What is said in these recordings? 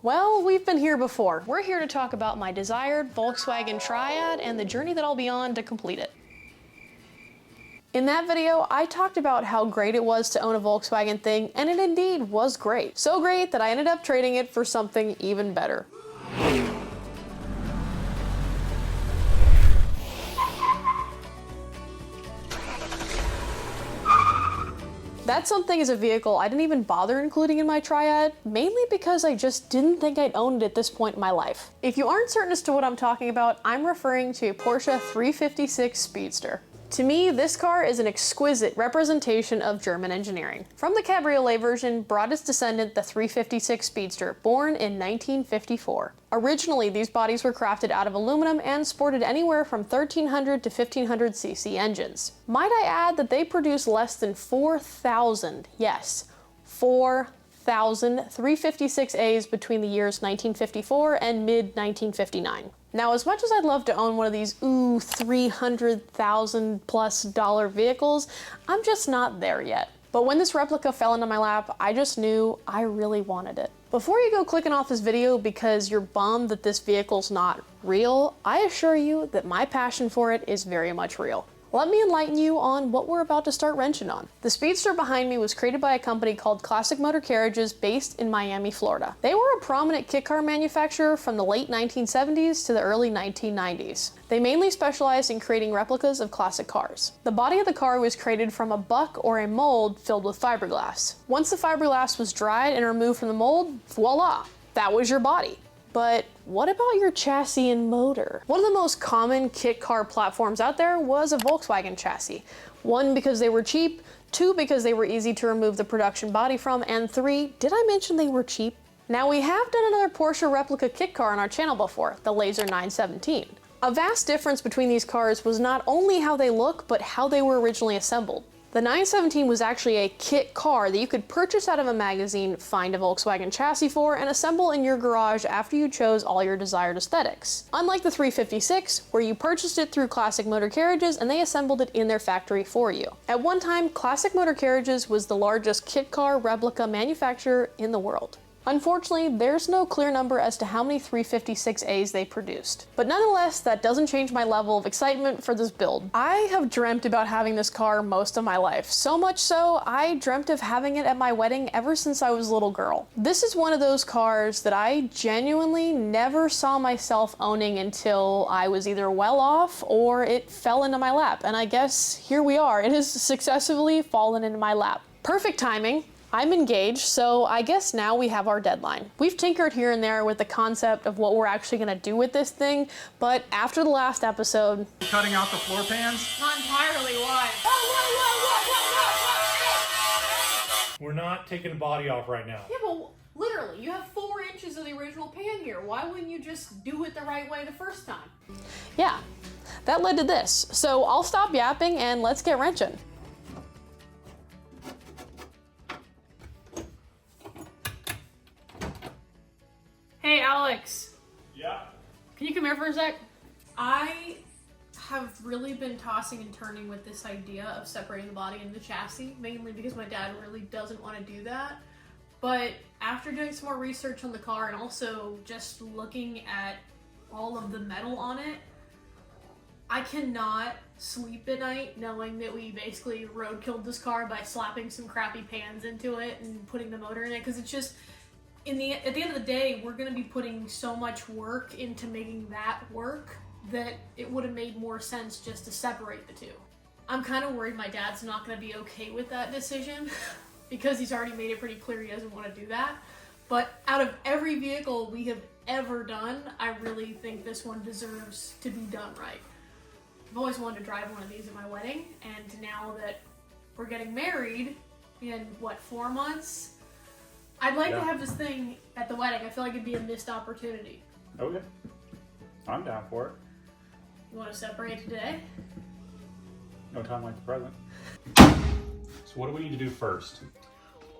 Well, we've been here before. We're here to talk about my desired Volkswagen Triad and the journey that I'll be on to complete it. In that video, I talked about how great it was to own a Volkswagen thing, and it indeed was great. So great that I ended up trading it for something even better. That something is a vehicle I didn't even bother including in my Triad, mainly because I just didn't think I'd owned it at this point in my life. If you aren't certain as to what I'm talking about, I'm referring to a Porsche 356 Speedster. To me, this car is an exquisite representation of German engineering. From the cabriolet version brought its descendant, the 356 Speedster, born in 1954. Originally, these bodies were crafted out of aluminum and sported anywhere from 1300 to 1500 cc engines. Might I add that they produced less than 4,000, yes, 4,000 356As between the years 1954 and mid-1959. Now, as much as I'd love to own one of these $300,000+ vehicles, I'm just not there yet. But when this replica fell into my lap, I just knew I really wanted it. Before you go clicking off this video because you're bummed that this vehicle's not real, I assure you that my passion for it is very much real. Let me enlighten you on what we're about to start wrenching on. The Speedster behind me was created by a company called Classic Motor Carriages based in Miami, Florida. They were a prominent kit car manufacturer from the late 1970s to the early 1990s. They mainly specialized in creating replicas of classic cars. The body of the car was created from a buck or a mold filled with fiberglass. Once the fiberglass was dried and removed from the mold, voila, that was your body. But what about your chassis and motor? One of the most common kit car platforms out there was a Volkswagen chassis. One, because they were cheap, two, because they were easy to remove the production body from, and three, did I mention they were cheap? Now, we have done another Porsche replica kit car on our channel before, the Laser 917. A vast difference between these cars was not only how they look, but how they were originally assembled. The 917 was actually a kit car that you could purchase out of a magazine, find a Volkswagen chassis for, and assemble in your garage after you chose all your desired aesthetics. Unlike the 356, where you purchased it through Classic Motor Carriages and they assembled it in their factory for you. At one time, Classic Motor Carriages was the largest kit car replica manufacturer in the world. Unfortunately, there's no clear number as to how many 356As they produced. But nonetheless, that doesn't change my level of excitement for this build. I have dreamt about having this car most of my life. So much so, I dreamt of having it at my wedding ever since I was a little girl. This is one of those cars that I genuinely never saw myself owning until I was either well off or it fell into my lap. And I guess here we are. It has successfully fallen into my lap. Perfect timing. I'm engaged, so I guess now we have our deadline. We've tinkered here and there with the concept of what we're actually gonna do with this thing, but after the last episode... Cutting out the floor pans? Not entirely, why? We're not taking the body off right now. Yeah, but literally, you have 4 inches of the original pan here. Why wouldn't you just do it the right way the first time? Yeah, that led to this. So I'll stop yapping and let's get wrenching. Hey, Alex. Yeah? Can you come here for a sec? I have really been tossing and turning with this idea of separating the body and the chassis, mainly because my dad really doesn't want to do that. But after doing some more research on the car and also just looking at all of the metal on it, I cannot sleep at night knowing that we basically roadkilled this car by slapping some crappy pans into it and putting the motor in it, because it's just... at the end of the day, we're going to be putting so much work into making that work that it would have made more sense just to separate the two. I'm kind of worried my dad's not going to be okay with that decision because he's already made it pretty clear he doesn't want to do that. But out of every vehicle we have ever done, I really think this one deserves to be done right. I've always wanted to drive one of these at my wedding, and now that we're getting married in, what, 4 months? I'd like to have this thing at the wedding. I feel like it'd be a missed opportunity. Okay. I'm down for it. You want to separate today? No time like the present. So what do we need to do first?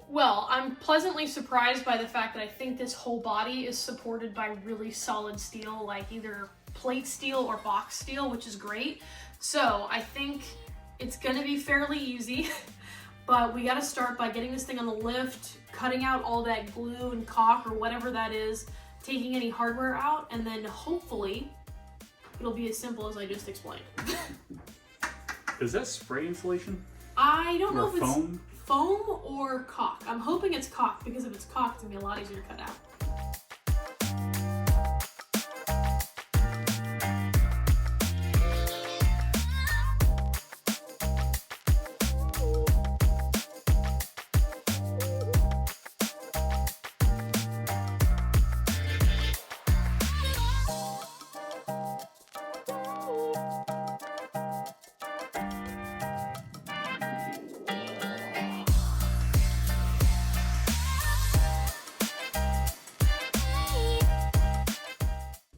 Well, I'm pleasantly surprised by the fact that I think this whole body is supported by really solid steel, like either plate steel or box steel, which is great. So I think it's gonna be fairly easy. But we gotta start by getting this thing on the lift, cutting out all that glue and caulk or whatever that is, taking any hardware out, and then hopefully it'll be as simple as I just explained. Is that spray insulation? I don't know or if foam? It's foam or caulk. I'm hoping it's caulk, because if it's caulk, it's gonna be a lot easier to cut out.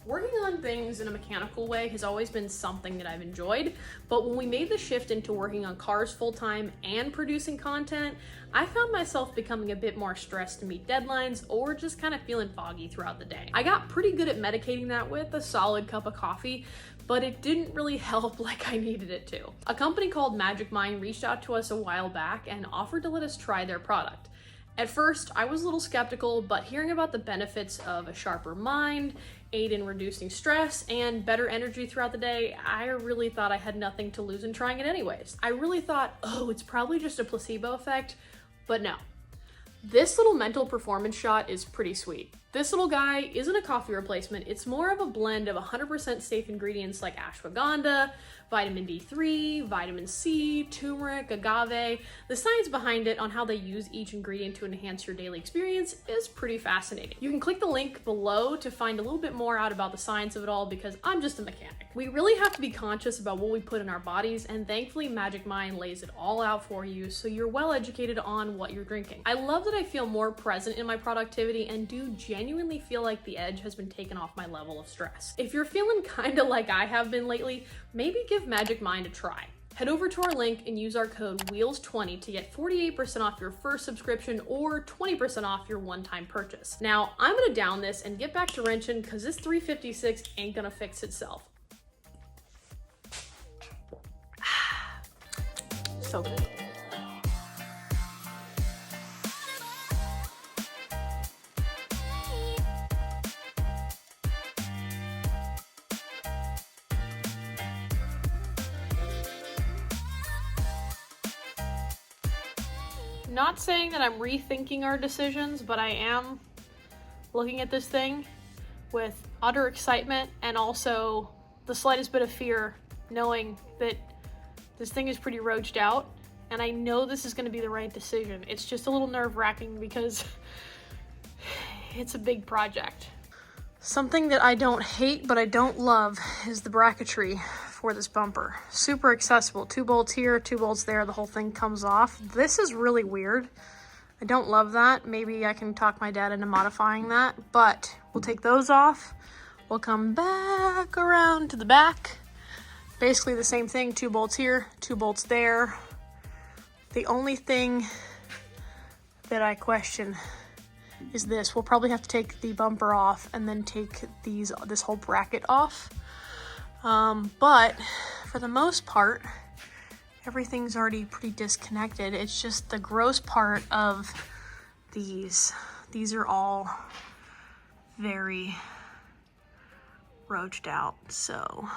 Working on things in a mechanical way has always been something that I've enjoyed, but when we made the shift into working on cars full-time and producing content, I found myself becoming a bit more stressed to meet deadlines or just kind of feeling foggy throughout the day. I got pretty good at medicating that with a solid cup of coffee, but it didn't really help like I needed it to. A company called Magic Mind reached out to us a while back and offered to let us try their product. At first, I was a little skeptical, but hearing about the benefits of a sharper mind, aid in reducing stress, and better energy throughout the day, I really thought I had nothing to lose in trying it anyways. I really thought, oh, it's probably just a placebo effect, but no. This little mental performance shot is pretty sweet. This little guy isn't a coffee replacement, it's more of a blend of 100% safe ingredients like ashwagandha, vitamin D3, vitamin C, turmeric, agave. The science behind it on how they use each ingredient to enhance your daily experience is pretty fascinating. You can click the link below to find a little bit more out about the science of it all, because I'm just a mechanic. We really have to be conscious about what we put in our bodies, and thankfully Magic Mind lays it all out for you so you're well educated on what you're drinking. I love that I feel more present in my productivity and do genuinely feel like the edge has been taken off my level of stress. If you're feeling kinda like I have been lately, maybe give Magic Mind a try. Head over to our link and use our code WHEELS20 to get 48% off your first subscription or 20% off your one-time purchase. Now, I'm gonna down this and get back to wrenching because this 356 ain't gonna fix itself. So good. Not saying that I'm rethinking our decisions, but I am looking at this thing with utter excitement and also the slightest bit of fear, knowing that this thing is pretty roached out and I know this is going to be the right decision. It's just a little nerve-wracking because it's a big project. Something that I don't hate but I don't love is the bracketry for this bumper. Super accessible. 2 bolts here, 2 bolts there, the whole thing comes off. This is really weird. I don't love that. Maybe I can talk my dad into modifying that, but we'll take those off. We'll come back around to the back. Basically the same thing, 2 bolts here, 2 bolts there. The only thing that I question is this. We'll probably have to take the bumper off and then take this whole bracket off. But for the most part, everything's already pretty disconnected. It's just the gross part of these. These are all very roached out, so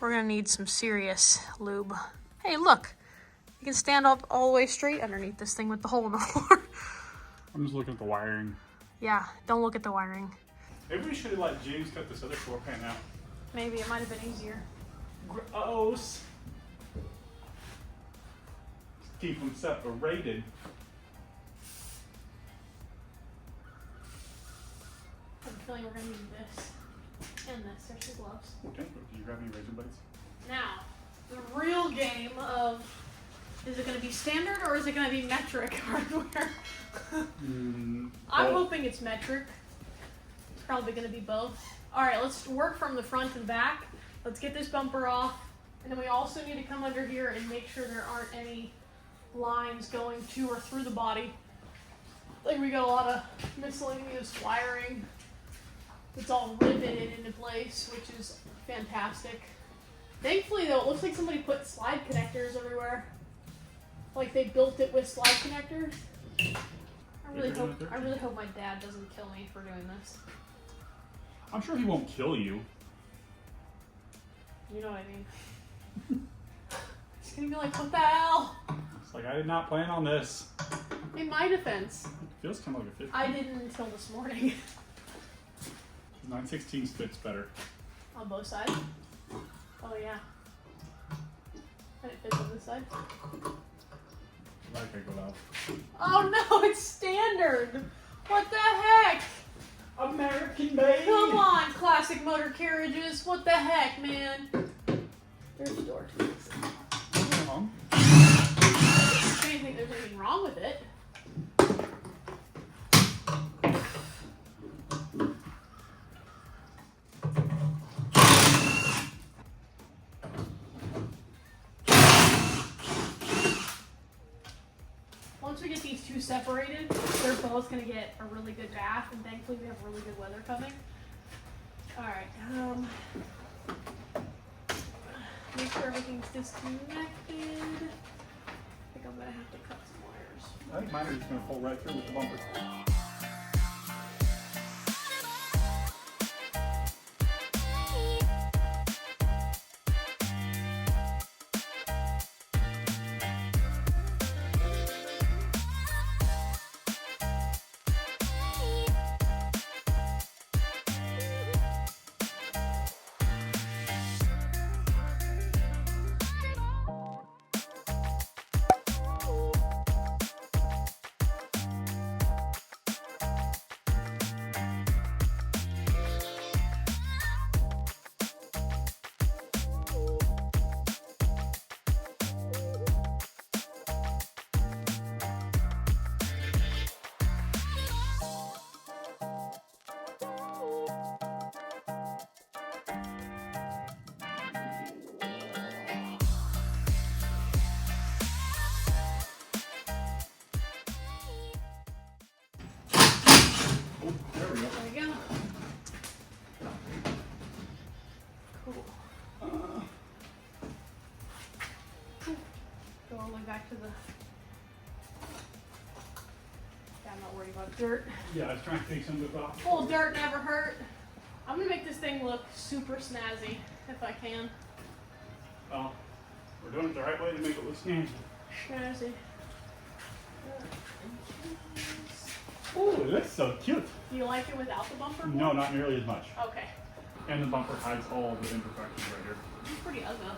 we're gonna need some serious lube. Hey, look, you can stand up all the way straight underneath this thing with the hole in the floor. I'm just looking at the wiring. Yeah, don't look at the wiring. Maybe we should have let James cut this other floor pan out. Maybe it might have been easier. Gross. Keep them separated. I have a feeling we're gonna need this and this. There's the gloves. Okay, did you grab any razor blades? Now, the real game of, is it gonna be standard or is it gonna be metric hardware? I'm hoping it's metric. It's probably gonna be both. All right, let's work from the front and back. Let's get this bumper off. And then we also need to come under here and make sure there aren't any lines going to or through the body. Like we got a lot of miscellaneous wiring. It's all riveted into place, which is fantastic. Thankfully though, it looks like somebody put slide connectors everywhere. Like they built it with slide connectors. I really hope my dad doesn't kill me for doing this. I'm sure he won't kill you. You know what I mean? He's gonna be like, what the hell? It's like, I did not plan on this. In my defense, It feels kind of like a 50. I didn't until this morning. 9/16 fits better. On both sides? Oh yeah. And it fits on this side? Like I go out. Oh no, it's standard! What the heck? American made! Come on, classic motor carriages. What the heck, man? There's the door too. I don't think there's anything wrong with it. Once we get these two separated, they're both going to get a really good bath, and thankfully we have really good weather coming. Alright, make sure everything's disconnected. I think I'm going to have to cut some wires. I think mine are just going to pull right through with the bumper. There we go. There we go. Cool. Go all the way back to the... Yeah, I'm not worried about dirt. Yeah, I was trying to take some of it off. Well, dirt never hurt. I'm gonna make this thing look super snazzy, if I can. Well, we're doing it the right way to make it look snazzy. Snazzy. Oh, it looks so cute. Do you like it without the bumper? No, not nearly as much. Okay. And the bumper hides all the imperfections right here. It's pretty ugly.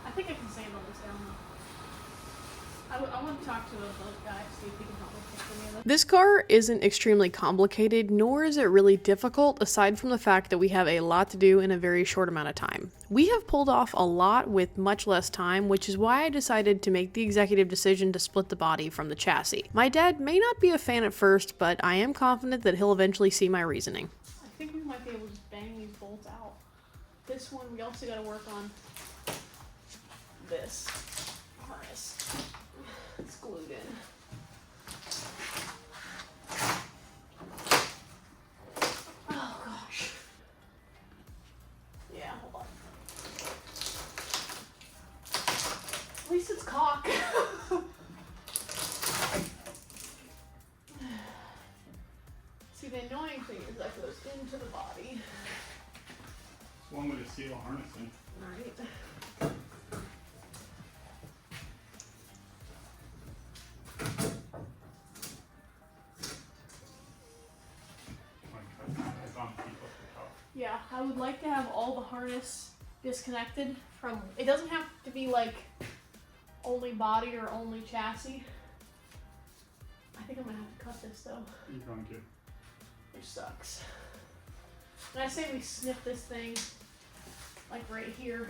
I think I can sandal this down though. I want to talk to those guys, see if he can help me fix any of this. This car isn't extremely complicated, nor is it really difficult, aside from the fact that we have a lot to do in a very short amount of time. We have pulled off a lot with much less time, which is why I decided to make the executive decision to split the body from the chassis. My dad may not be a fan at first, but I am confident that he'll eventually see my reasoning. I think we might be able to just bang these bolts out. This one, we also got to work on this harness. It's glued in. Oh gosh. Yeah, hold on. At least it's caulk. See, the annoying thing is that goes into the body. It's one way to seal a harness in. Right. Yeah, I would like to have all the harness disconnected from, it doesn't have to be like only body or only chassis. I think I'm gonna have to cut this though. You're going to. Which sucks. And I say we snip this thing like right here.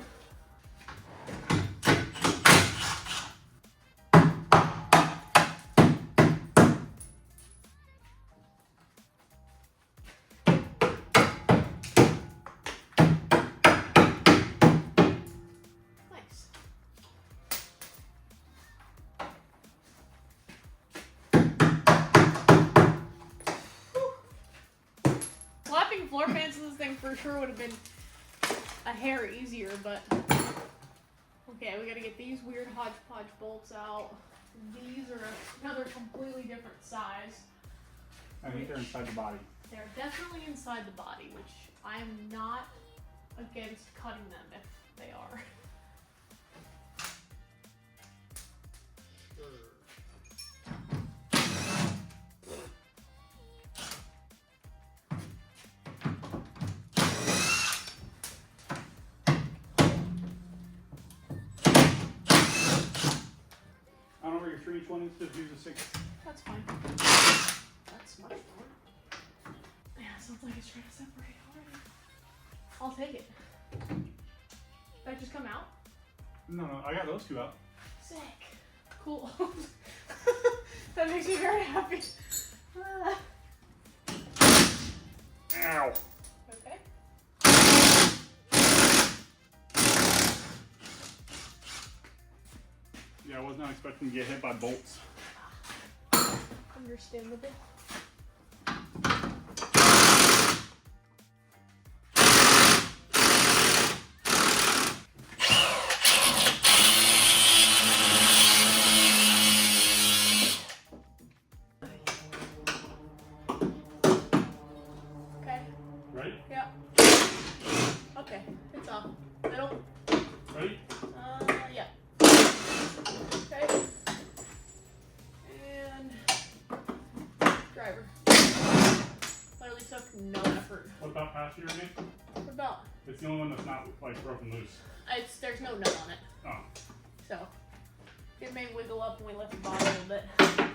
Slapping floor fans in this thing for sure would have been a hair easier, but okay, we gotta get these weird hodgepodge bolts out. These are another completely different size. I think they're inside the body. They're definitely inside the body, which I am not against cutting them if they are. I don't know where your 320 just use a 6. That's fine. That's much more. Yeah, sounds like it's trying to separate already. I'll take it. Did that just come out? No, I got those two out. Sick. Cool. That makes me very happy. Ow. Okay. Yeah, I was not expecting to get hit by bolts. Understandable. Okay. Ready? Yeah. Okay. It's off. Middle. Ready? Yeah. Okay. And driver. Literally took no effort. What about passenger name? What about? It's the only one that's not like broken loose. There's no nut on it. Oh. So it may wiggle up when we lift the bottom a little bit. I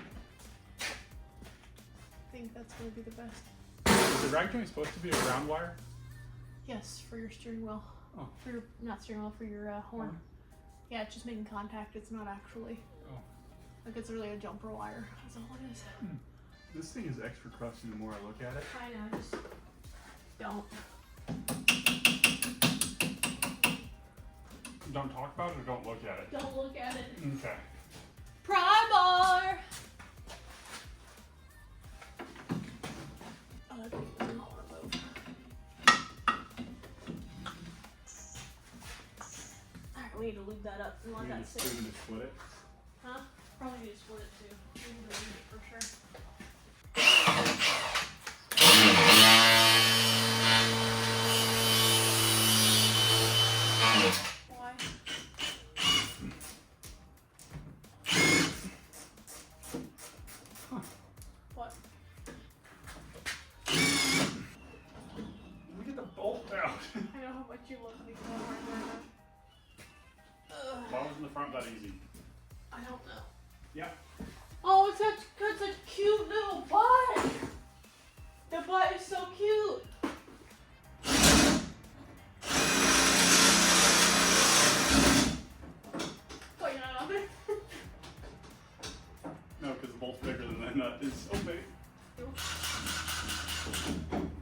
think that's gonna be the best. Is the rag joint supposed to be a ground wire? Yes, for your steering wheel. Oh. For your, not steering wheel, for your horn. Yeah, it's just making contact. It's not actually. Oh. Like it's really a jumper wire. That's all it is. This thing is extra crusty the more I look at it. I know, just don't. Don't talk about it or don't look at it? Don't look at it. Okay. Pry bar! Oh, that thing does not want to move. Alright, we need to lube that up and let that sit. We're gonna split it. Huh? Probably need to split it too. We need to lube it for sure. Why? What? Look at the bolt out. I know how much you love me so hard right now. Why wasn't the front that easy? I don't know. Yeah. Oh, it's such a cute little butt. The butt is so cute. Oh, you're not on it? No, because the bolt's bigger than that nut is so big.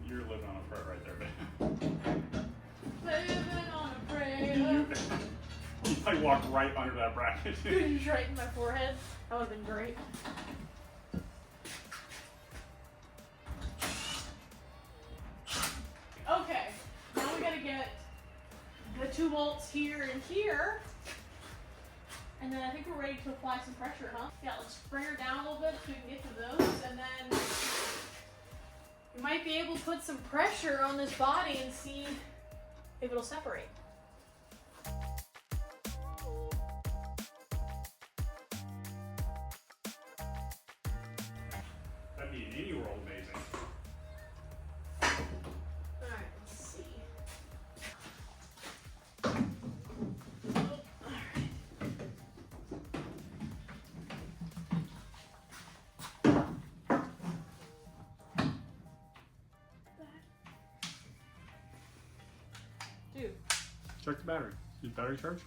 You're living on a prayer right there, babe. Living on a prayer. You like walk right under that bracket. Dude, you right in my forehead. That would have been great. Okay, now we gotta get the 2 bolts here and here. And then I think we're ready to apply some pressure, huh? Yeah, let's bring her down a little bit so we can get to those. And then we might be able to put some pressure on this body and see if it'll separate. That'd be in any world amazing. Alright, let's see. Oh, alright. Dude. Check the battery. Is the battery charged?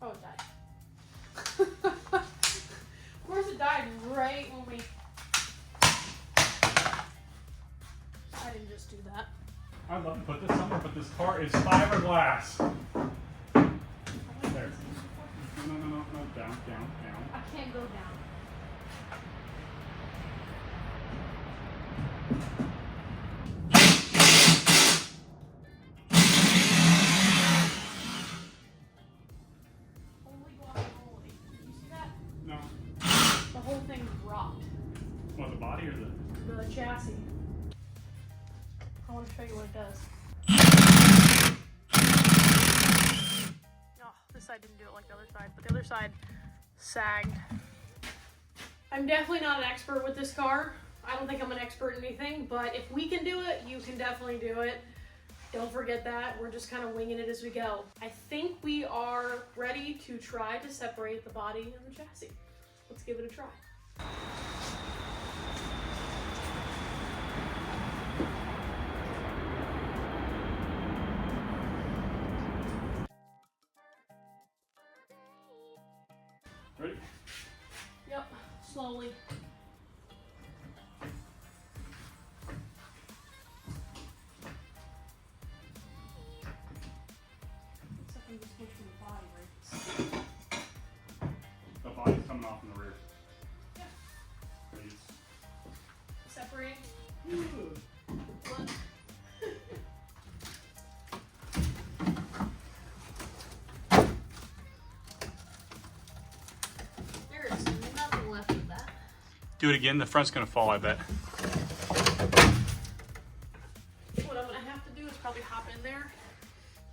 Oh, it died. Of course it died right when we... I didn't just do that. I'd love to put this somewhere, but this car is fiberglass. There. No, down. I can't go down. Holy guacamole. You see that? No. rocked. What, the body or The chassis. I want to show you what it does. Oh, this side didn't do it like the other side, but the other side sagged. I'm definitely not an expert with this car. I don't think I'm an expert in anything, but if we can do it, you can definitely do it. Don't forget that. We're just kind of winging it as we go. I think we are ready to try to separate the body and the chassis. Let's give it a try. Ready? Yep, slowly. Except I'm just pushing the body, right? The body's coming off in the rear. Yeah. Please. Separating. What? There is nothing left of that. Do it again. The front's gonna fall, I bet. What I'm gonna have to do is probably hop in there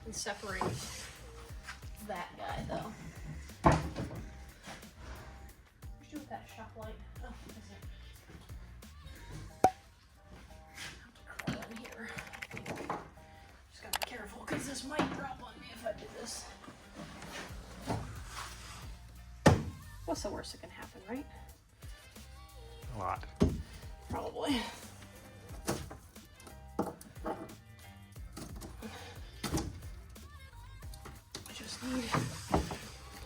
and separate that guy, though. What'd you do with that shop light? Oh, is it? I have to crawl in here. Just gotta be careful because this might drop on me if I do this. What's the worst that can happen, right? A lot. Probably. I just need to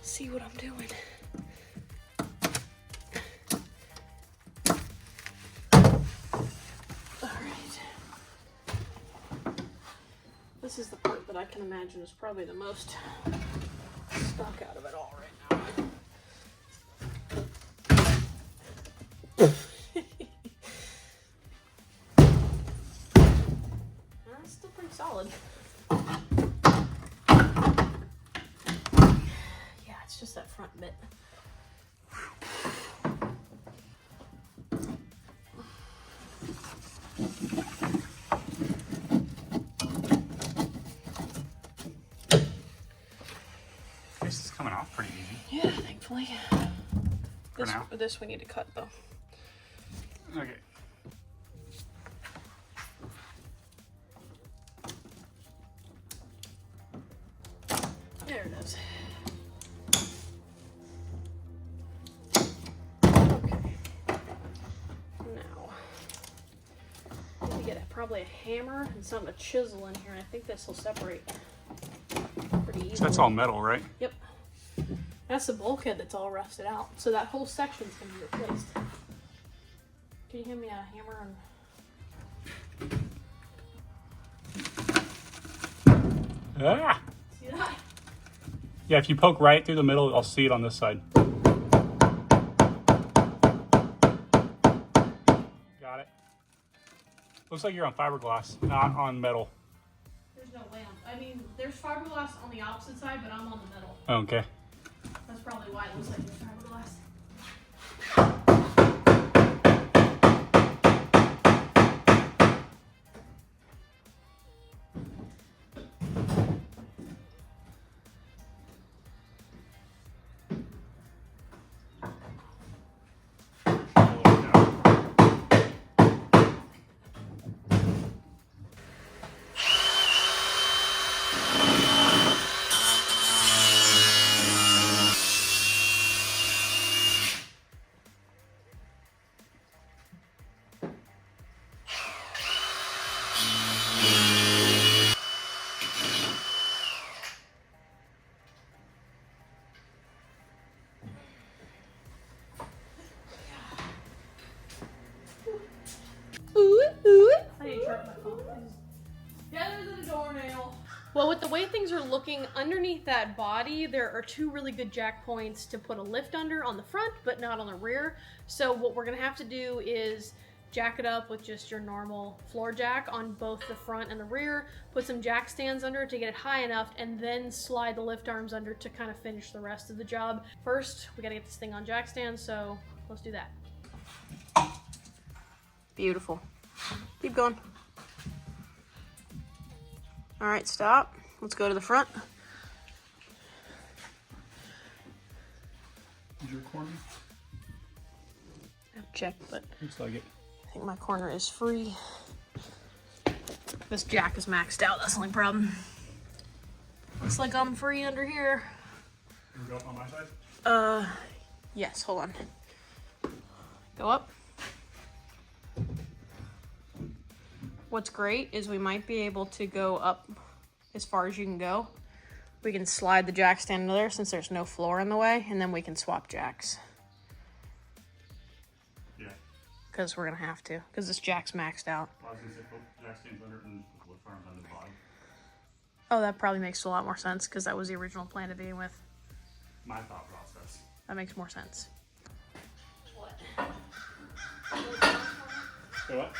see what I'm doing. Alright. This is the part that I can imagine is probably the most stuck out of it all right now. It's still pretty solid. Yeah, it's just that front bit. This is coming off pretty easy. Yeah, thankfully. For now. This we need to cut though. Okay. There it is. Okay. Now, I need to get probably a hammer and something to chisel in here, and I think this will separate pretty easily. So that's all metal, right? Yep. That's the bulkhead that's all rusted out, so that whole section's gonna be replaced. Can you hand me a hammer and Ah! see that? Yeah, if you poke right through the middle, I'll see it on this side. Got it. Looks like you're on fiberglass, not on metal. There's no way I mean, there's fiberglass on the opposite side, but I'm on the middle. Okay. That's probably why it looks like there's fiberglass. I need to charge my phone. Together to the doornail. Well, with the way things are looking underneath that body, there are two really good jack points to put a lift under on the front, but not on the rear. So what we're gonna have to do is jack it up with just your normal floor jack on both the front and the rear, put some jack stands under it to get it high enough, and then slide the lift arms under to kind of finish the rest of the job. First, we gotta get this thing on jack stands, so let's do that. Beautiful. Keep going. All right, stop. Let's go to the front. Is your corner? I've checked, but Looks like it. I think my corner is free. This jack is maxed out. That's the only problem. Looks like I'm free under here. Can we go up on my side? Yes, hold on. Go up. What's great is we might be able to go up as far as you can go. We can slide the jack stand under there since there's no floor in the way, and then we can swap jacks. Yeah. Because we're gonna have to, because this jack's maxed out. Well, I was gonna say put jack stands under it and wood farms under the bottom. Oh, that probably makes a lot more sense because that was the original plan to begin with. My thought process. That makes more sense. What? Go up.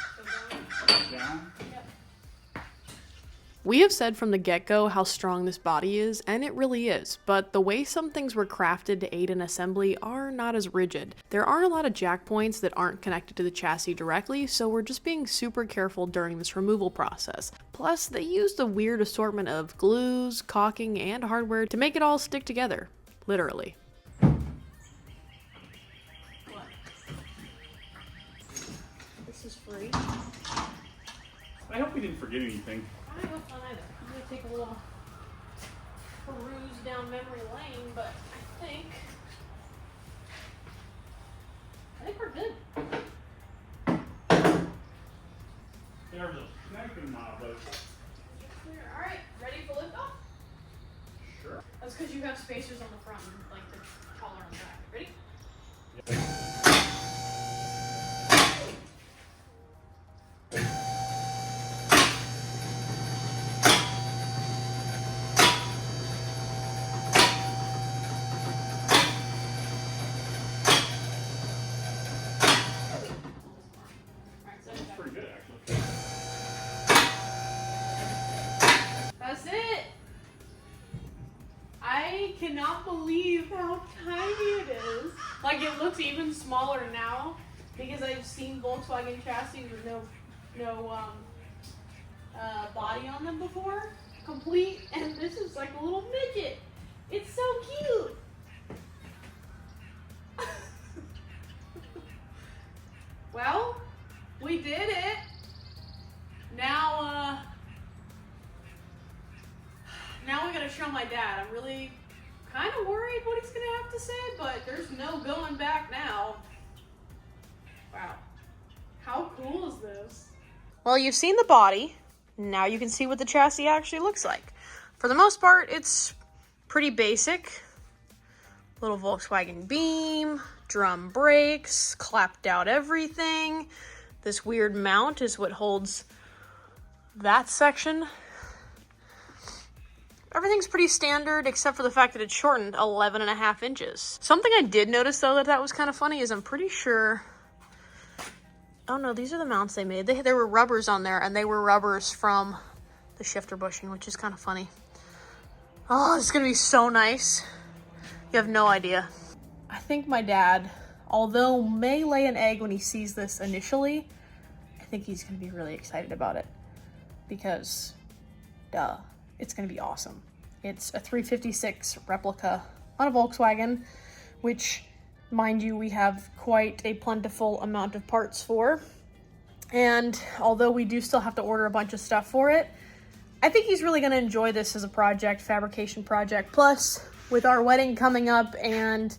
Down. We have said from the get-go how strong this body is, and it really is, but the way some things were crafted to aid in assembly are not as rigid. There are a lot of jack points that aren't connected to the chassis directly, so we're just being super careful during this removal process. Plus, they used a weird assortment of glues, caulking, and hardware to make it all stick together. Literally. What? This is free. I hope we didn't forget anything. I hope not either. I'm gonna take a little peruse down memory lane, but I think we're good. There's a snacking knob, but All right, ready for liftoff? sure. That's because you have spacers on the front and like the collar on the back. Ready? Pretty good, actually. That's it. I cannot believe how tiny it is. Like it looks even smaller now because I've seen Volkswagen chassis with no body on them before, complete, and this is like a little midget. It's so cute. Well, we did it. Now we gotta show my dad. I'm really kind of worried what he's gonna have to say, but there's no going back now. Wow. How cool is this? Well, you've seen the body. Now you can see what the chassis actually looks like. For the most part, it's pretty basic. Little Volkswagen beam, drum brakes, clapped out everything. This weird mount is what holds that section. Everything's pretty standard except for the fact that it's shortened 11.5 inches. Something I did notice though that was kind of funny is I'm pretty sure, oh no, these are the mounts they made. There were rubbers on there and they were rubbers from the shifter bushing, which is kind of funny. Oh, it's gonna be so nice. You have no idea. I think my dad, although may lay an egg when he sees this initially, I think he's gonna be really excited about it because, duh, it's gonna be awesome. It's a 356 replica on a Volkswagen, which, mind you, we have quite a plentiful amount of parts for. And although we do still have to order a bunch of stuff for it, I think he's really gonna enjoy this as a project, fabrication project. Plus, with our wedding coming up and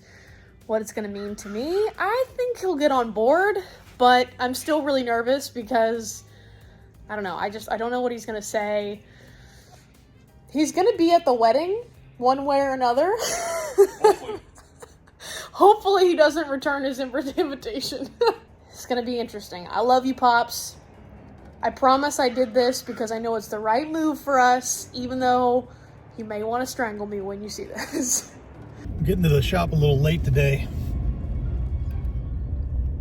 what it's gonna mean to me, I think he'll get on board, but I'm still really nervous because, I don't know, I don't know what he's gonna say. He's gonna be at the wedding, one way or another. Hopefully. Hopefully he doesn't return his invitation. It's gonna be interesting. I love you, Pops. I promise I did this because I know it's the right move for us, even though you may want to strangle me when you see this. I'm getting to the shop a little late today.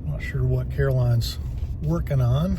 Not sure what Caroline's working on.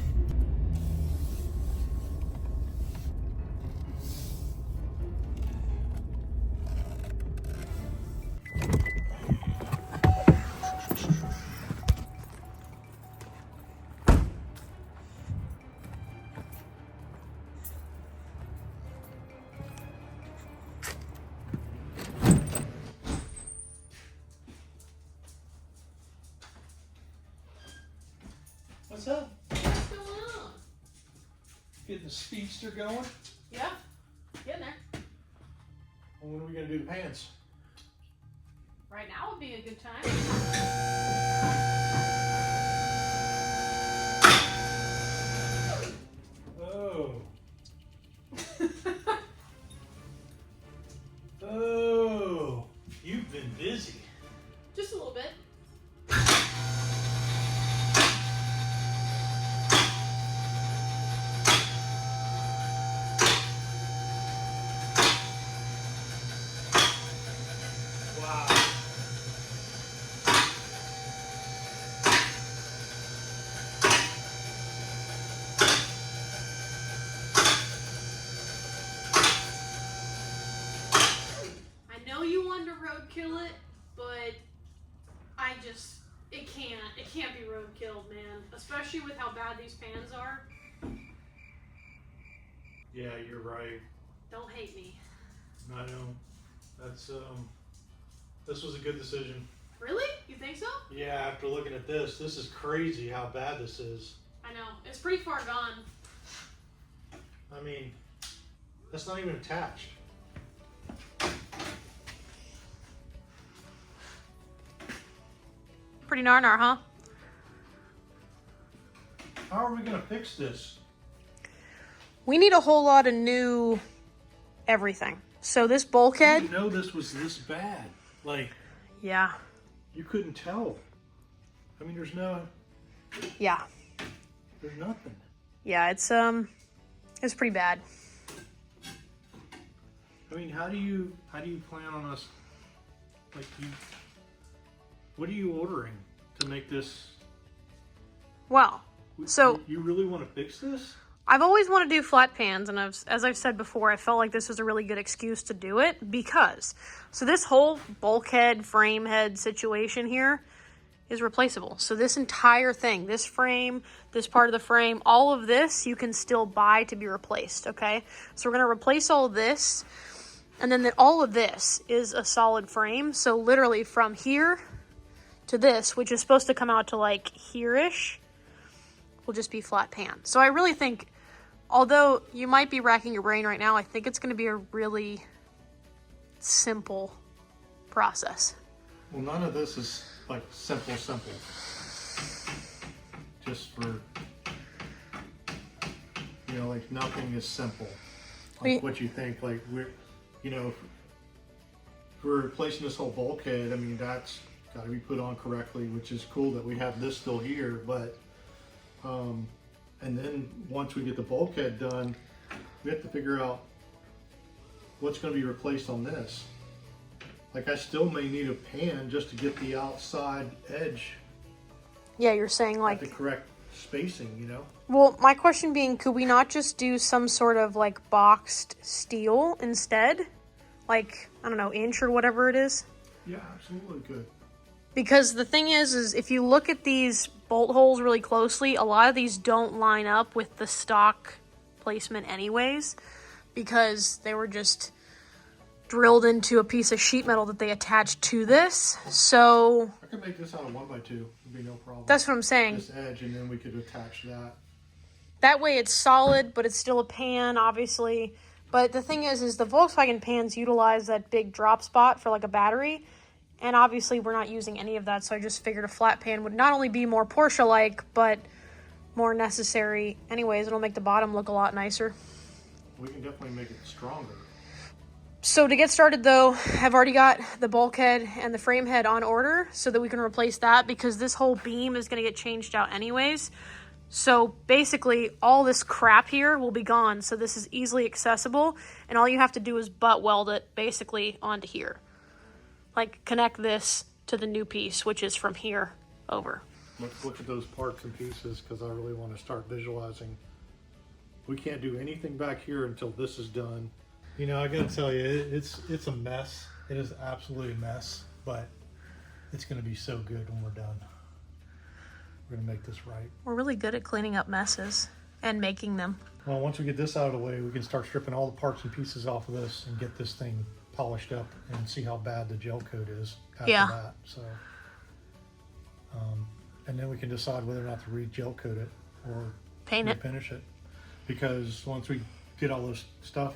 What's up? What's going on? Getting the speedster going? Yeah, getting there. Well, when are we gonna do the pants? Right now would be a good time. Oh. Oh. You've been busy. Just a little bit. Wow. I know you wanted to roadkill it, but it can't be roadkilled, man. Especially with how bad these pans are. Yeah, you're right. Don't hate me. I know. That's this was a good decision. Really? You think so? Yeah, after looking at this is crazy how bad this is. I know. It's pretty far gone. I mean, that's not even attached. Pretty nar-nar, huh? How are we gonna fix this? We need a whole lot of new everything. So this I bulkhead, didn't know this was this bad. Like, yeah, you couldn't tell. I mean, there's nothing. yeah, it's pretty bad. I mean, how do you plan on us? Like, what are you ordering to make this? Well, so you really want to fix this? I've always wanted to do flat pans, and as I've said before, I felt like this was a really good excuse to do it because, so this whole bulkhead, frame head situation here is replaceable. So this entire thing, this frame, this part of the frame, all of this you can still buy to be replaced, okay? So we're going to replace all this, and then all of this is a solid frame. So literally from here to this, which is supposed to come out to like here-ish, will just be flat pan. So I really think, although you might be racking your brain right now, I think it's going to be a really simple process. Well, none of this is like simple. Just for, like nothing is simple. Like what you think, like if we're replacing this whole bulkhead, I mean, that's got to be put on correctly, which is cool that we have this still here, but and then once we get the bulkhead done, we have to figure out what's going to be replaced on this. Like, I still may need a pan just to get the outside edge. Yeah, you're saying like the correct spacing, Well, my question being, could we not just do some sort of like boxed steel instead? Like, I don't know, inch or whatever it is? Yeah, absolutely good. Because the thing is if you look at these bolt holes really closely, a lot of these don't line up with the stock placement anyways, because they were just drilled into a piece of sheet metal that they attached to this. So I could make this out of 1x2. It'd be no problem. that's what I'm saying. This edge, and then we could attach that. That way it's solid, but it's still a pan, obviously. But the thing is the Volkswagen pans utilize that big drop spot for like a battery. And obviously we're not using any of that, so I just figured a flat pan would not only be more Porsche-like, but more necessary. Anyways, it'll make the bottom look a lot nicer. We can definitely make it stronger. So to get started though, I've already got the bulkhead and the frame head on order so that we can replace that, because this whole beam is going to get changed out anyways. So basically all this crap here will be gone, so this is easily accessible, and all you have to do is butt weld it basically onto here. Like, connect this to the new piece, which is from here over. Let's look at those parts and pieces, because I really want to start visualizing. We can't do anything back here until this is done. I gotta tell you, it's a mess. It is absolutely a mess, but it's gonna be so good when we're done. We're gonna make this right. We're really good at cleaning up messes and making them. Well, once we get this out of the way, we can start stripping all the parts and pieces off of this and get this thing polished up and see how bad the gel coat is after that. So and then we can decide whether or not to re-gel coat it or Paint it. finish it. Because once we get all the stuff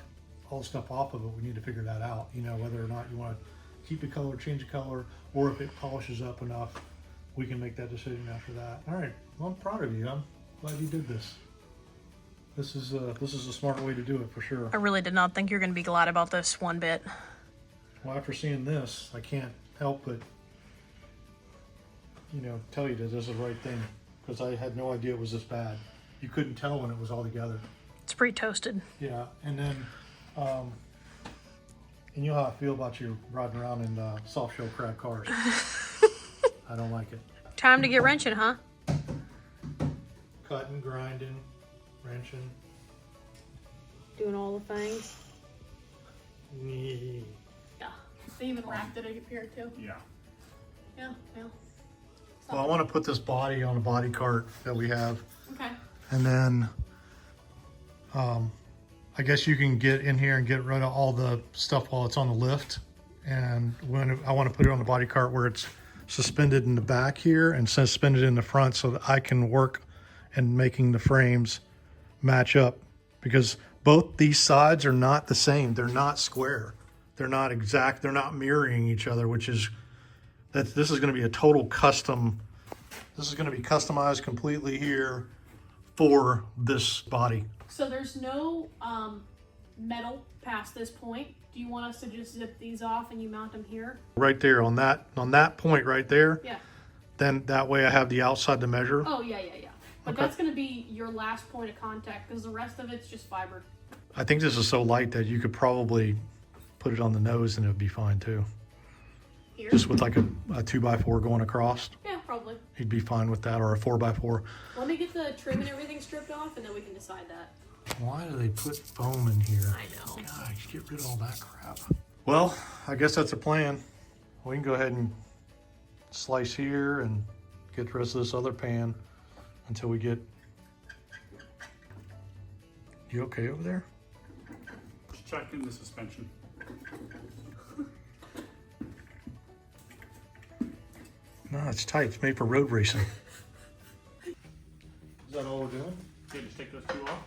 off of it, we need to figure that out. You know, whether or not you want to keep the color, change the color, or if it polishes up enough, we can make that decision after that. All right, well, I'm proud of you. I'm glad you did this. This is a smart way to do it for sure. I really did not think you were going to be glad about this one bit. Well, after seeing this, I can't help but, you know, tell you that this is the right thing, because I had no idea it was this bad. You couldn't tell when it was all together. It's pretty toasted. Yeah, and then, and you know how I feel about you riding around in soft shell crab cars. I don't like it. Time to get wrenching, huh? Cutting, grinding, wrenching. Doing all the things. Nee. Yeah. They even wrapped it up here too. Yeah. Yeah, yeah. Well, I want to put this body on a body cart that we have. Okay. And then, I guess you can get in here and get rid of all the stuff while it's on the lift. And when I want to put it on the body cart where it's suspended in the back here and suspended in the front, so that I can work and making the frames match up, because both these sides are not the same. They're not square. They're not exact. They're not mirroring each other, which is that this is going to be a total custom. This is going to be customized completely here for this body. So there's no metal past this point. Do you want us to just zip these off and you mount them here? Right there on that point right there. Yeah. Then that way I have the outside to measure. Oh, yeah, yeah, yeah. But Okay. that's going to be your last point of contact, because the rest of it's just fiber. I think this is so light that you could probably put it on the nose and it would be fine too. Here? Just with like a 2x4 going across. Yeah, probably. You'd be fine with that, or a 4x4. Let me get the trim and everything stripped off, and then we can decide that. Why do they put foam in here? I know. Gosh, get rid of all that crap. Well, I guess that's a plan. We can go ahead and slice here and get the rest of this other pan until we get... You okay over there? Just checking the suspension. No, it's tight. It's made for road racing. Is that all we're doing? Okay, just take those two off.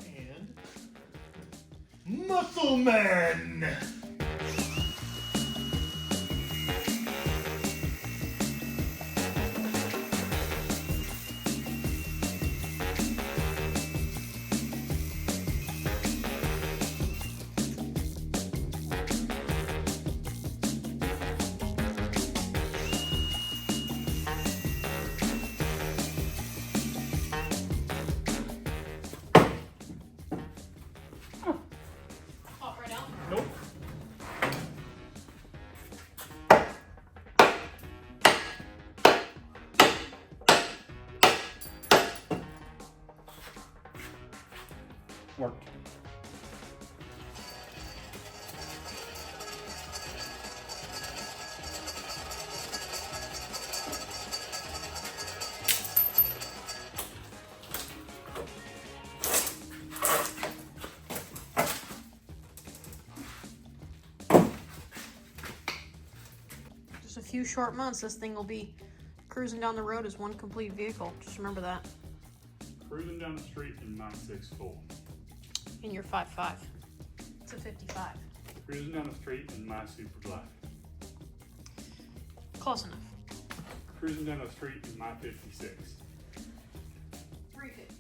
And Muscle Man! Pop right out. Nope. Worked. Just a few short months, this thing will be cruising down the road as one complete vehicle. Just remember that. Cruising down the street in my 6 full. In your 5.5. It's a 55. Cruising down the street in my super black. Close enough. Cruising down the street in my 56. 350.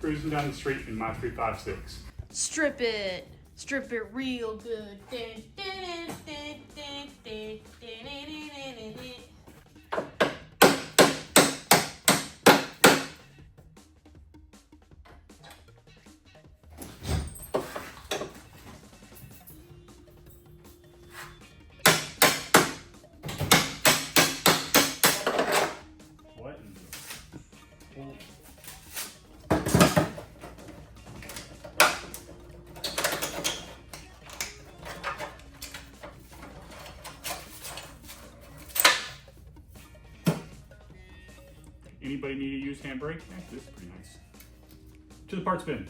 Cruising down the street in my 356. Strip it. Strip it real good. Dun, dun, dun, dun, dun, dun, dun, dun, dun, dun. What in the... Well, anybody need a used handbrake? This is pretty nice. To the parts bin.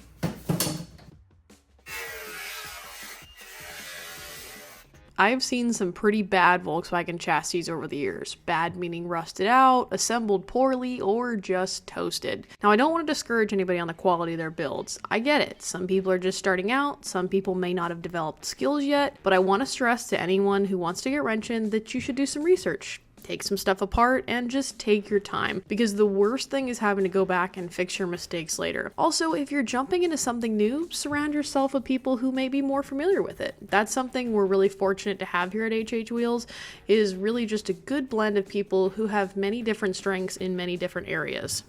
I've seen some pretty bad Volkswagen chassis over the years. Bad meaning rusted out, assembled poorly, or just toasted. Now, I don't want to discourage anybody on the quality of their builds. I get it. Some people are just starting out, some people may not have developed skills yet, but I want to stress to anyone who wants to get wrenching that you should do some research. Take some stuff apart and just take your time, because the worst thing is having to go back and fix your mistakes later. Also, if you're jumping into something new, surround yourself with people who may be more familiar with it. That's something we're really fortunate to have here at HH Wheels, is really just a good blend of people who have many different strengths in many different areas.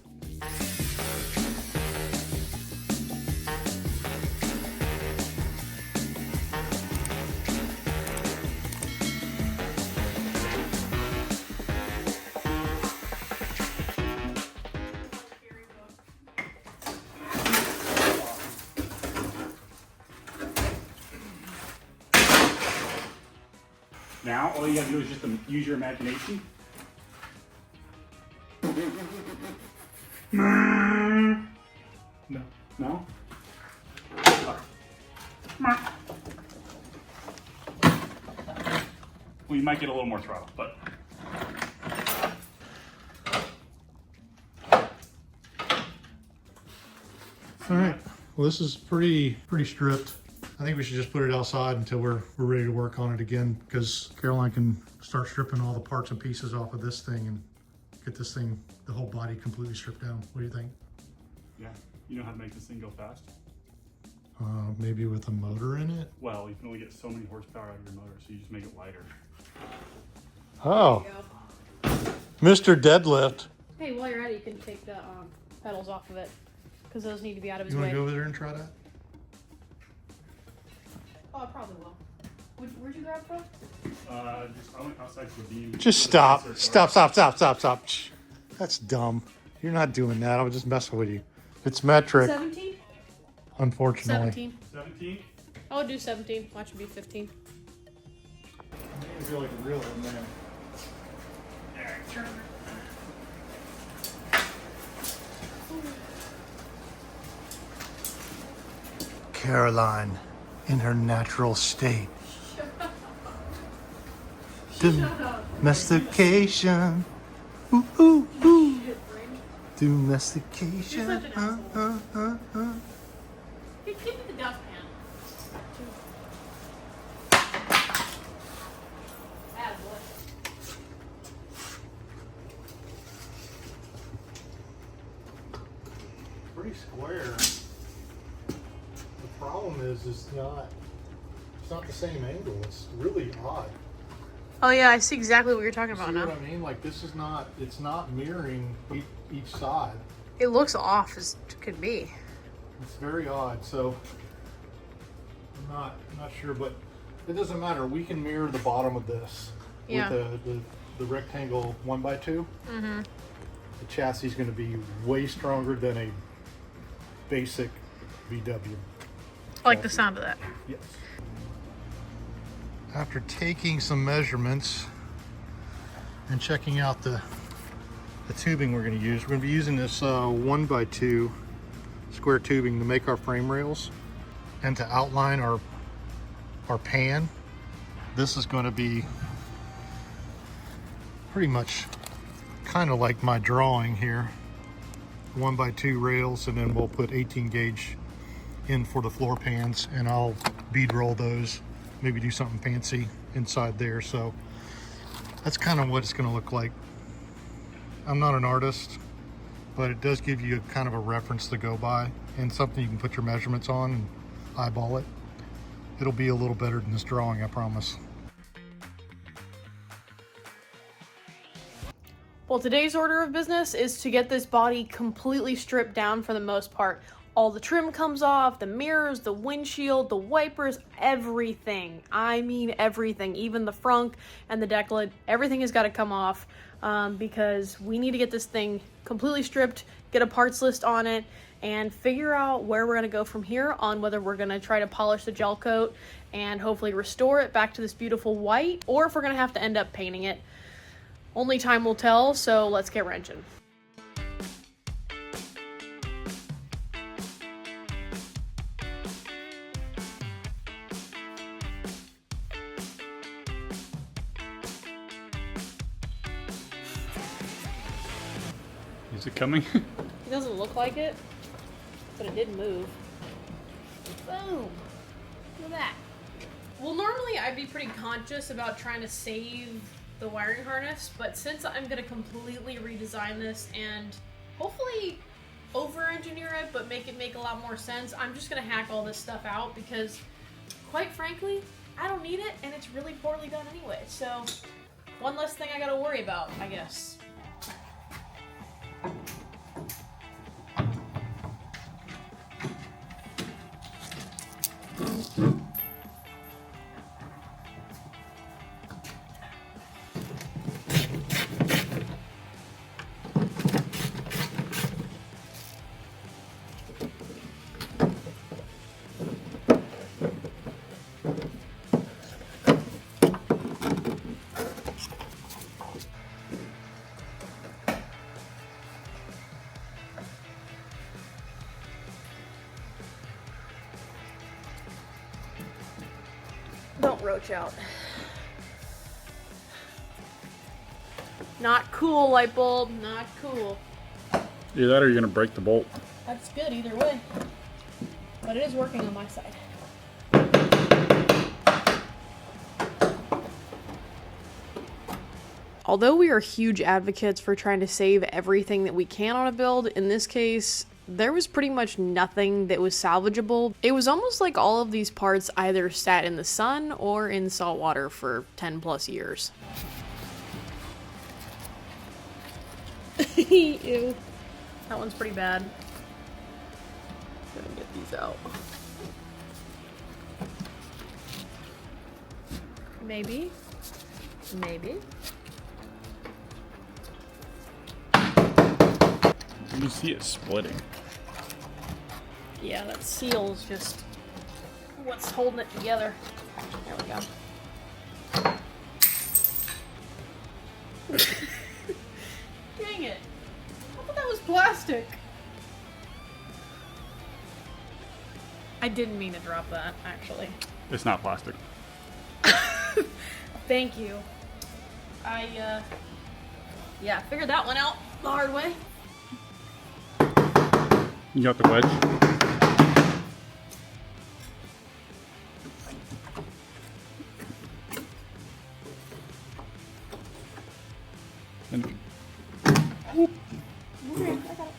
Now, all you gotta do is just use your imagination. No. No? Well, you might get a little more throttle, but. All right. Well, this is pretty stripped. I think we should just put it outside until we're ready to work on it again, because Caroline can start stripping all the parts and pieces off of this thing and get this thing, the whole body, completely stripped down. What do you think? Yeah, you know how to make this thing go fast? Maybe with a motor in it? Well, you can only get so many horsepower out of your motor, so you just make it lighter. Oh, Mr. Deadlift. Hey, while you're at it, you can take the pedals off of it, because those need to be out of his You want way. to go over there and try that? Oh, I probably will. Where'd you grab from? I went outside to the beam. Just stop. Stop. Shh. That's dumb. You're not doing that. I was just messing with you. It's metric, 17? unfortunately. 17? I would do 17. Watch it be 15. I feel like a real man. Caroline, in her natural state. Domestication. Ooh, ooh, ooh. Domestication. You're such an asshole. Give me the dustpan. Pretty square. The problem is it's not the same angle. It's really odd. Oh yeah, I see exactly what you're talking about See now. what I mean? Like this is not, it's not mirroring each side. It looks off as it could be. It's very odd. So I'm not sure, but it doesn't matter. We can mirror the bottom of this Yeah. with the rectangle 1x2. Mm-hmm. The chassis is going to be way stronger than a basic VW. I like the sound of that. Yes. After taking some measurements and checking out the tubing we're going to use, we're going to be using this 1x2 square tubing to make our frame rails and to outline our pan. This is going to be pretty much kind of like my drawing here. 1x2 rails, and then we'll put 18 gauge in for the floor pans, and I'll bead roll those, maybe do something fancy inside there. So that's kind of what it's going to look like. I'm not an artist, but it does give you kind of a reference to go by and something you can put your measurements on and eyeball it. It'll be a little better than this drawing, I promise. Well, today's order of business is to get this body completely stripped down for the most part. All the trim comes off, the mirrors, the windshield, the wipers, everything. I mean everything, even the frunk and the deck lid, everything has got to come off because we need to get this thing completely stripped, get a parts list on it, and figure out where we're going to go from here on, whether we're going to try to polish the gel coat and hopefully restore it back to this beautiful white, or if we're going to have to end up painting it. Only time will tell, so let's get wrenching. Is it coming? It doesn't look like it, but it did move. Boom! Look at that. Well, normally I'd be pretty conscious about trying to save the wiring harness, but since I'm going to completely redesign this and hopefully over-engineer it, but make it make a lot more sense, I'm just going to hack all this stuff out because, quite frankly, I don't need it, and it's really poorly done anyway. So, one less thing I got to worry about, I guess. Don't roach out. Not cool, light bulb. Not cool. Either that or you're gonna break the bolt. That's good either way. But it is working on my side. Although we are huge advocates for trying to save everything that we can on a build, in this case, there was pretty much nothing that was salvageable. It was almost like all of these parts either sat in the sun or in salt water for 10 plus years. Ew. That one's pretty bad. Gonna get these out. Maybe. Maybe. You see it splitting. Yeah, that seal is just what's holding it together. There we go. Dang it. I thought that was plastic. I didn't mean to drop that, actually. It's not plastic. Thank you. Yeah, figured that one out the hard way. You got the wedge? And Okay, I got it.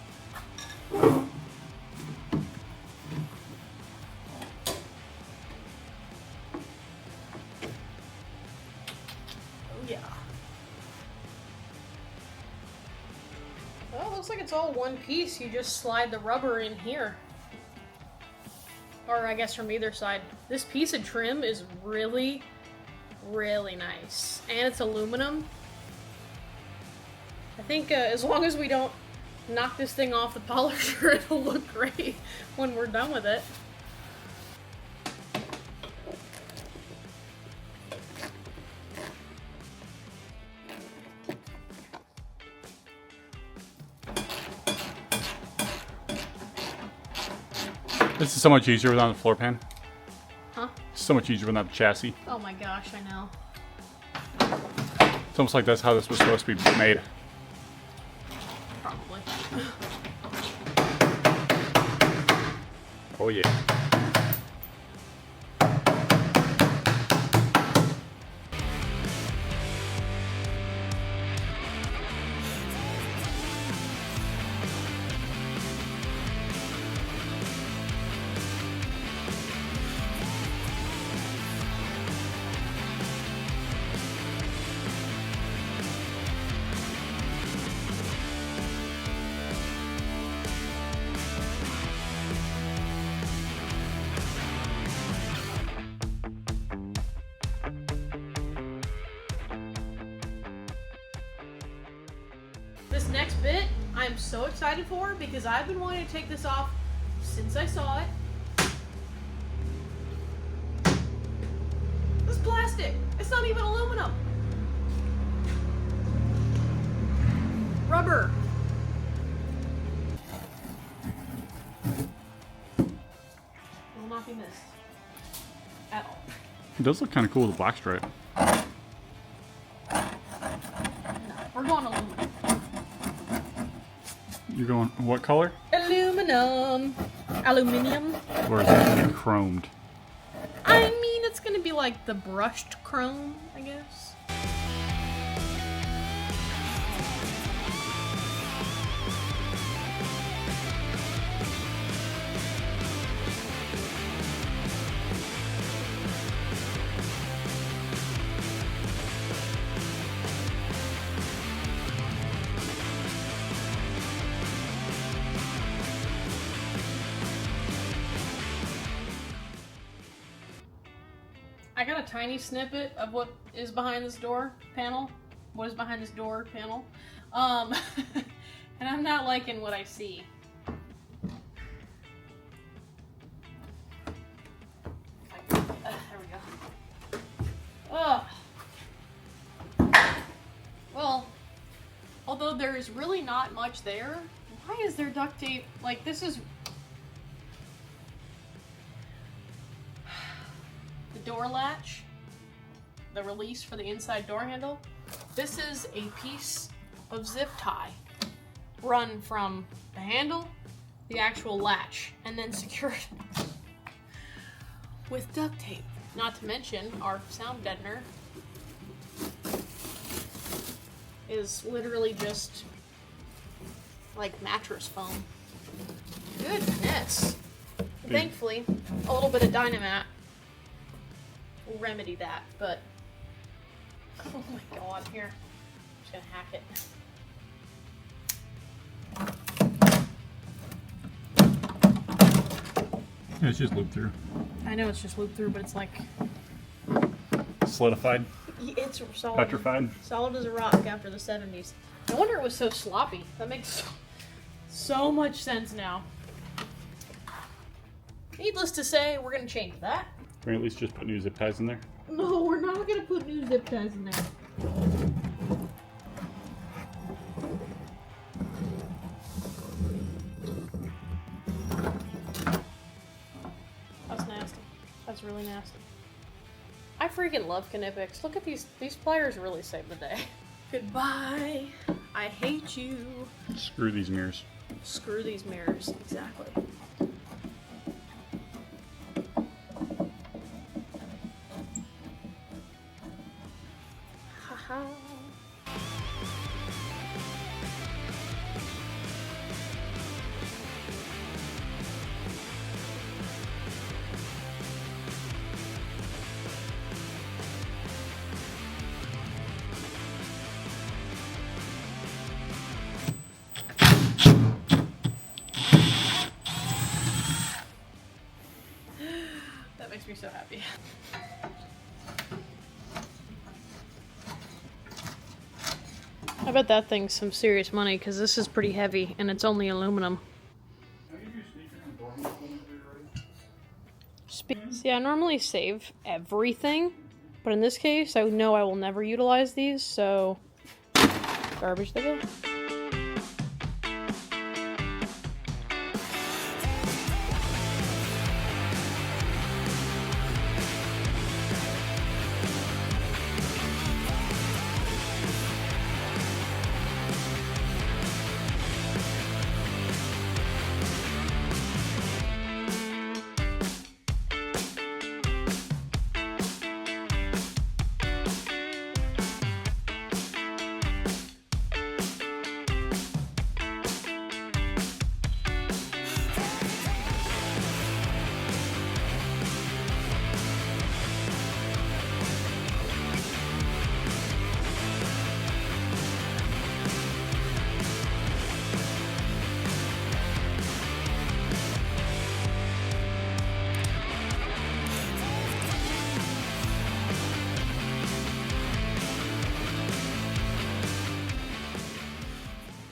Oh yeah. Well, it looks like it's all one piece. You just slide the rubber in here. Or I guess from either side. This piece of trim is really, really nice. And it's aluminum. I think as long as we don't knock this thing off the polisher, it'll look great when we're done with it. this is so much easier without the floor pan. Huh? It's so much easier without the chassis. Oh my gosh, I know. It's almost like that's how this was supposed to be made. Probably. Oh yeah. This next bit, I'm so excited for because I've been wanting to take this off since I saw it. It's plastic. It's not even aluminum. Rubber. Will not be missed. At all. It does look kind of cool with the black stripe. No, we're going aluminum. You're going, what color? Aluminum. Aluminium. Or is it going to be chromed? I mean, it's gonna be like the brushed chrome, I guess. I got a tiny snippet of what is behind this door panel. What is behind this door panel. And I'm not liking what I see. There we go. Ugh. Well, although there is really not much there, why is there duct tape? Like, this is... door latch, the release for the inside door handle. This is a piece of zip tie run from the handle, the actual latch, and then secured with duct tape. Not to mention our sound deadener is literally just like mattress foam. Goodness. Thankfully, a little bit of Dynamat will remedy that, but oh my god, here. I'm just gonna hack it. Yeah, it's just looped through. I know it's just looped through, but it's like... Solidified? It's solid. Petrified? Solid as a rock after the 70s. No wonder it was so sloppy. That makes so much sense now. Needless to say, we're gonna change that. Or at least just put new zip ties in there. No, we're not gonna put new zip ties in there. That's nasty. That's really nasty. I freaking love Knipex. Look at these pliers really save the day. Goodbye. I hate you. Screw these mirrors. Screw these mirrors, exactly. Haha. That makes me so happy. I bet that thing's some serious money because this is pretty heavy and it's only aluminum. See, I normally save everything, but in this case, I know I will never utilize these, so garbage they go.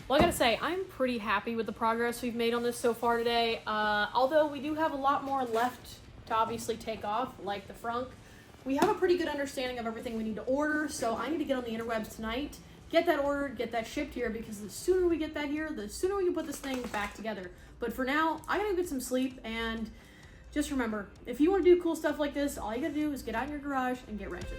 Well, I gotta say, I'm pretty happy with the progress we've made on this so far today. Although we do have a lot more left to obviously take off, like the frunk. We have a pretty good understanding of everything we need to order, so I need to get on the interwebs tonight, get that ordered, get that shipped here, because the sooner we get that here, the sooner we can put this thing back together. But for now, I gotta get some sleep, and just remember, if you want to do cool stuff like this, all you gotta do is get out in your garage and get wrenching.